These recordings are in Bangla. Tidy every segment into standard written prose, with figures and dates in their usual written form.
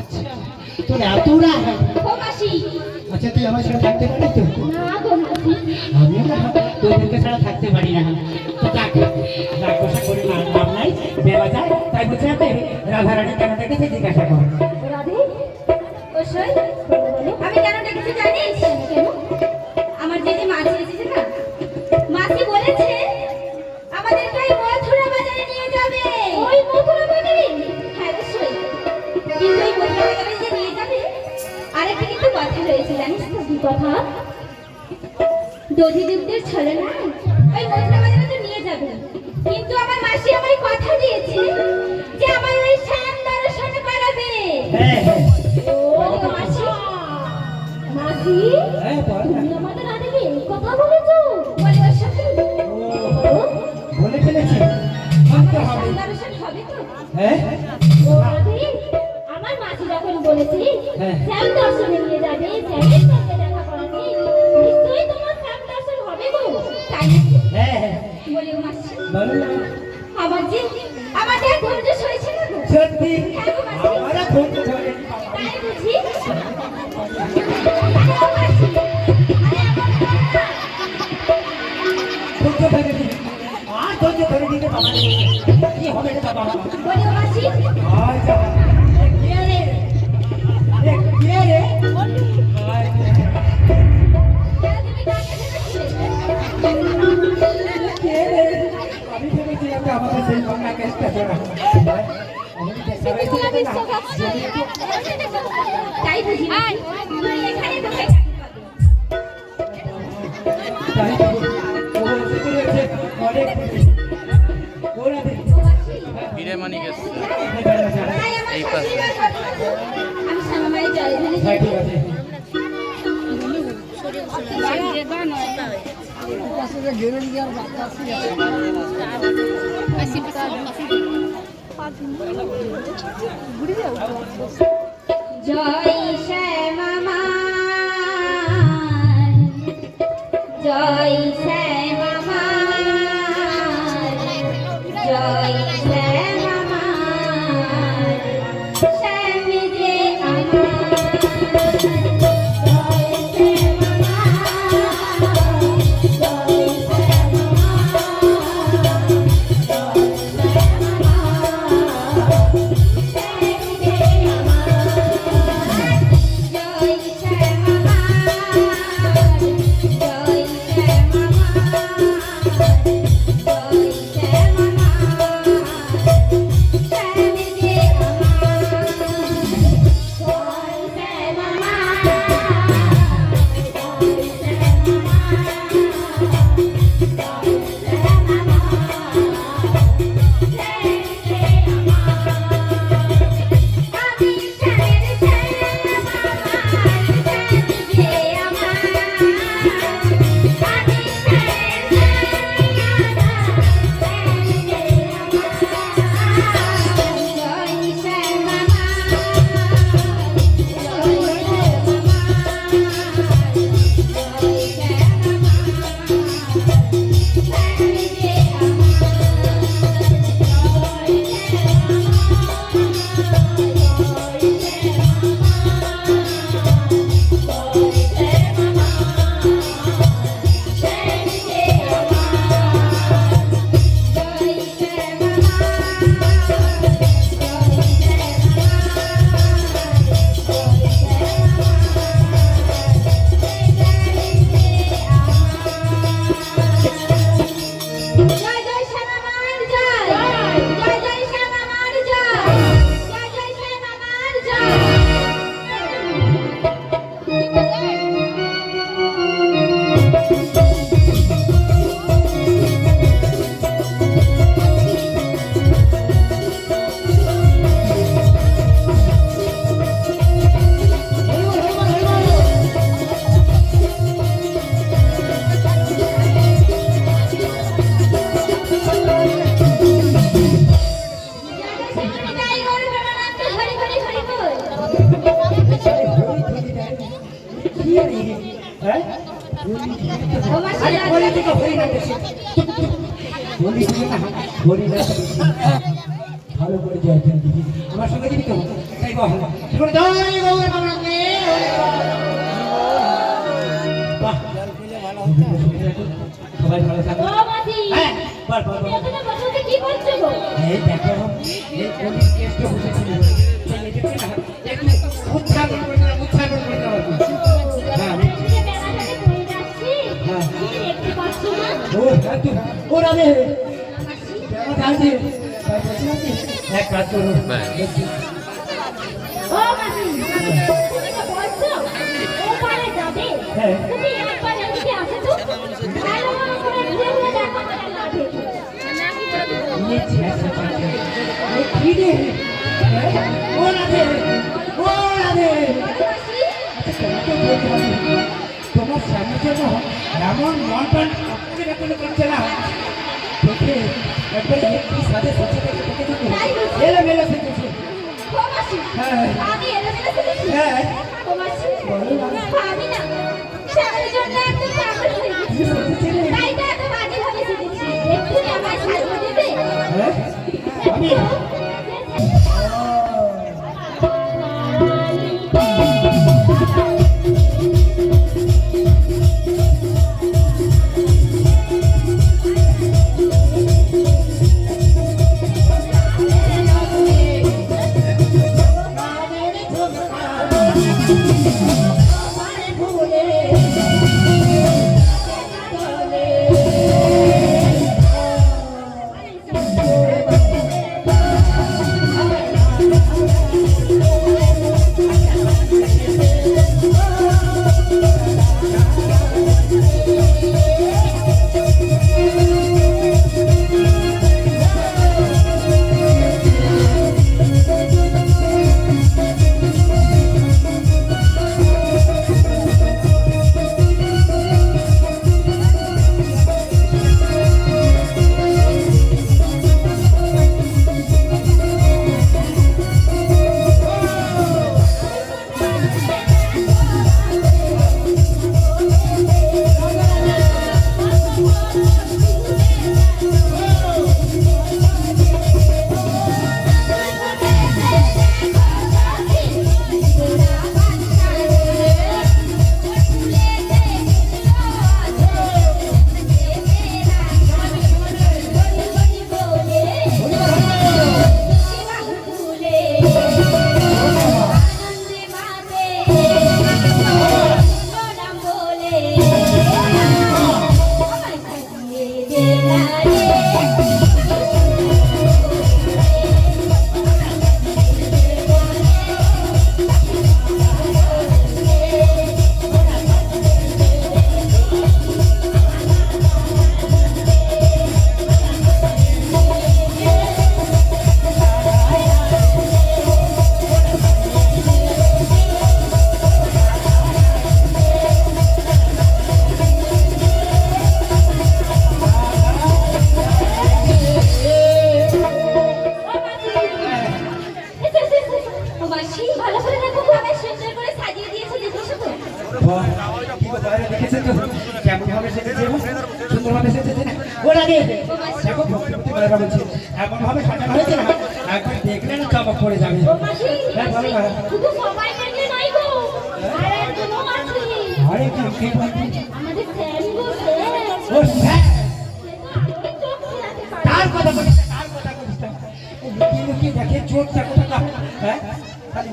আচ্ছা তোর এত রাগ ও মাসি আচ্ছা তুই আমার সাথে থাকতে পারিস তো না গো মাসি আমিও না তোদেরকে ছাড়া থাকতে পারি না তো রাগ বসা করে লাভ নাই বেলা যায় তাই বুঝে আপনি রাধারানী কেন ডেকেছে জিজ্ঞাসা করো রাধে ওসই আমি কেন ডেকেছি জানিস কেন আমার যে মাসি এসেছে না মাসি বলেছে আমাদেরকে ওই মথুরা বাজারে নিয়ে যাবে ওই মথুরা বাজারে হ্যাঁ অবশ্যই কিন্তু ওই মথুরা বাজারে যে নিয়ে যাবে আরেকটা কিন্তু কথা রয়েছে জানিস তো কি কথা দধিযুদ্ধের ছলনা ওই মথুরা বাজারে তো নিয়ে যাবে কিন্তু আমার মাসি আমায় কথা দিয়েছে যে আমায় ওই শ্যাম দর্শন করাবে ও মাসি মাসি তুমি আমাদের রানীকে এই কথা বলেছো বলে ওর সাথে বলে ফেলেছি শ্যাম দর্শন হবে তো হ্যাঁ ও রাধে আমার মাসি যখন বলেছি শ্যাম দর্শনে নিয়ে যাবে শ্যামের সঙ্গে দেখা করাবে নিশ্চয়ই তোমার শ্যাম দর্শন হবে গো তাই হ্যাঁ বলে ও মাসি বলো না আমার যে ধৈর্য সইছে না গো সত্যি হ্যাঁ গো মাসি আমরা ধৈর্য ধরে তাই বুঝি ধৈর্য ধরে দিই আর ধৈর্য ধরে দিতে বাবা কি হবে রে বাবা বলি ও মাসি আচ্ছা কে রে কে রে আমি ভেবেছিলাম যে আমাদের সেই বাংলা কেসটা জোড়া তাই বুঝি তুই এখানে বসে হিরে মানি গেছে এই আমি শ্যামামায়ের জয় ধরে জয় শ্যামামার জয় শ্যামামার জয় শ্যামামার শ্যাম যে ভালো করে জয় করে দিবি আমার সঙ্গে দিবি তো তাই বল কি করে জয় গৌর বাবাকে বাহ সবাই ভালো থাকো ও মাসি হ্যাঁ বল বল বল এখানে বসে বসে কি করছো গো? এই দেখো এই পুলিশ কেসটা হয়েছিল এই দেখতে না একটু উচ্চারণ করে না হ্যাঁ এদিকে বেড়াতে পড়ে যাচ্ছি। হ্যাঁ। তুমি দেখতে পাচ্ছ না? ও একটু ও রাধে মাসি, কেমন আছে এক কাজ করো ও মাসি, তুমি তো বলছো ওপারে যাবে। হ্যাঁ। তুমি একবার এদিকে আসো তো। ভালো করে ঘুরে ঘুরে দেখো কেমন লাগে। ये छेसा चाचा ये कीड़े ओ राधे মাসি, তোমার সামনে যেন এমন মন প্রাণ আপনি রাখতে করছে না তোকে একবার একটু সাথে সাথে তোকে তো এলে মেলে ফেলেছে ও মাসি, হ্যাঁ। আমি এলোমেলো ফেলেছি। হ্যাঁ ও মাসি, আমি না স্বামীর জন্য একদম পাগল হয়ে গেছি। তাই তো এত বাজেভাবে সেজেছি। এক্ষুনি আমায় সাজতে দেবে? হ্যাঁ আমি ও মাসি, ভালো করে দেখো ভাবে সুন্দর করে সাজিয়ে দিয়েছে দেখেছো তো? বাহ কি বাইরে দেখেছেন তো কেমন ভাবে সেজেছে সুন্দর ভাবে সেজেছে না ও রাধে দেখো ভক্তি বাইরে বলছে এমন ভাবে সাজানো হয়েছে না একবার দেখলে না চমক পড়ে যাবে ও মাসি, হ্যাঁ ভালো ভালো শুধু সবাই দেখলে নয় গো, আর একজনও আছে। আরে কি কে বলবি আমাদের স্যার গো, স্যার। ও স্যার সে তো চোখ ফেরাতে পারে তার কথা বলিস তার কথা বলিস লুকিয়ে লুকিয়ে দেখে চোখটা কোথা হ্যাঁ খালি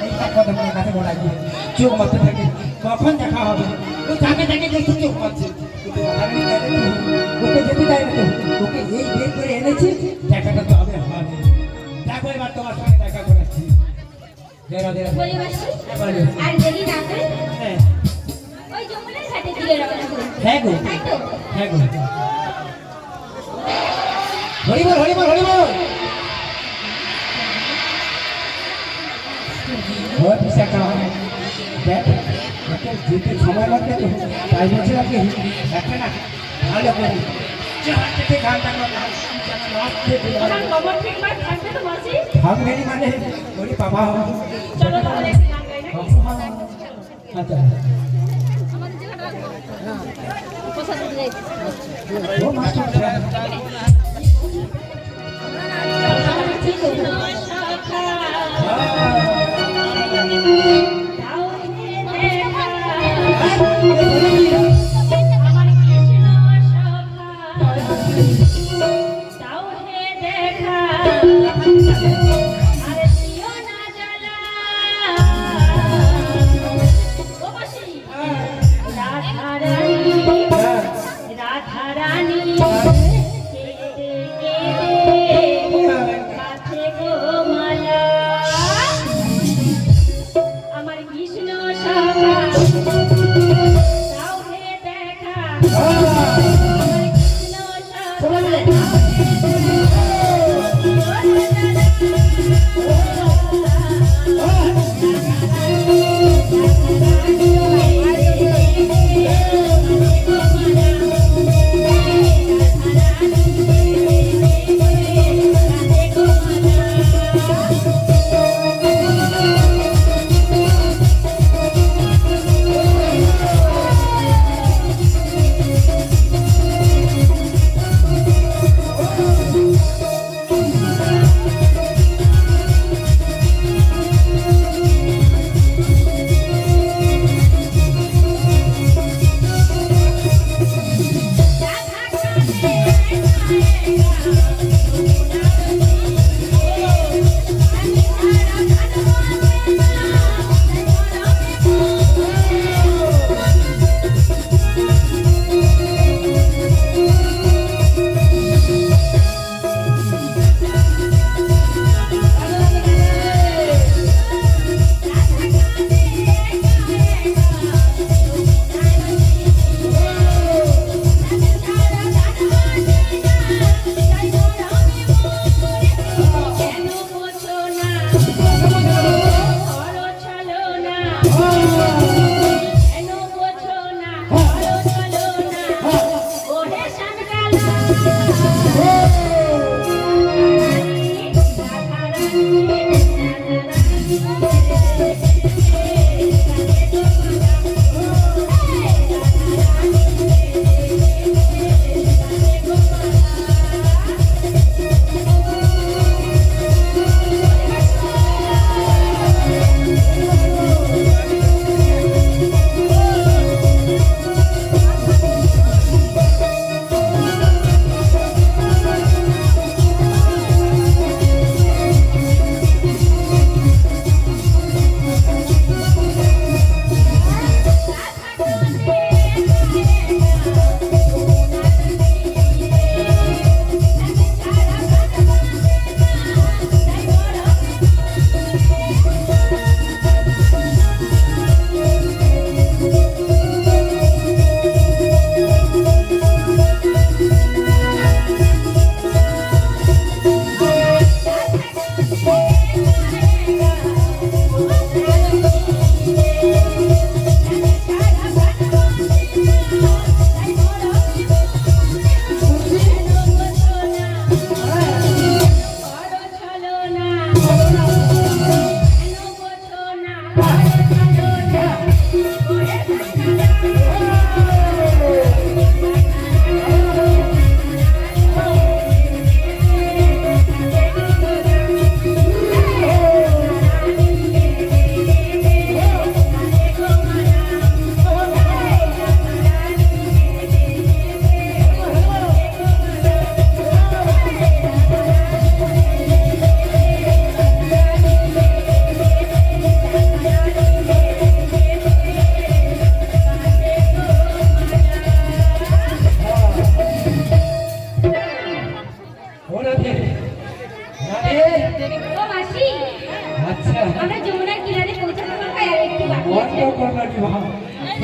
এই কথা মনে কাছে বলা গিয়ে চোখ মারতে থাকে কখন দেখা হবে ও যাকে দেখে দেখি চোখ মারছে কিন্তু আমি জানি তো, ওকে যেতে দেয় না তো ওকে এই বের করে এনেছি দেখাটা তো হবে হবে দেখো এবার তোমার সঙ্গে দেখা করাচ্ছি দেরা দেরা বলি মাসি, বলো। আর দেরি না করে হ্যাঁ ওই যমুনার ঘাটের দিকে রওনা করি। হ্যাঁ গো তাই তো? হ্যাঁ গো হরিবল হরিবল হরিবল बहुत पैसा कहा है देख जीते समय लगते तो ताई बच्चे लगे একটা না ভালো করে চারটে থেকে ঘন্টা করে আমার খবর ঠিক মার থাকবে তো মাসি? हम मेरी माने ওরে বাবা চলো তাহলে একটু গান গাই নাকি? আচ্ছা আমাদের জায়গাটা পছন্দ দিলে ও মাস্টার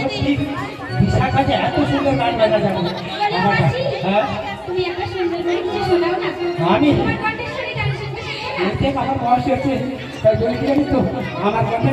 আছি তো বিশাখা যে এত সুন্দর গান বাজা জানো হ্যাঁ তুমি একটা সুন্দর করে কিছু শোনাও না আমি তোমার কণ্ঠস্বরে গান শুনতে শুনতে না আমার বয়স হচ্ছে তাই বলছি তো আমার কণ্ঠে না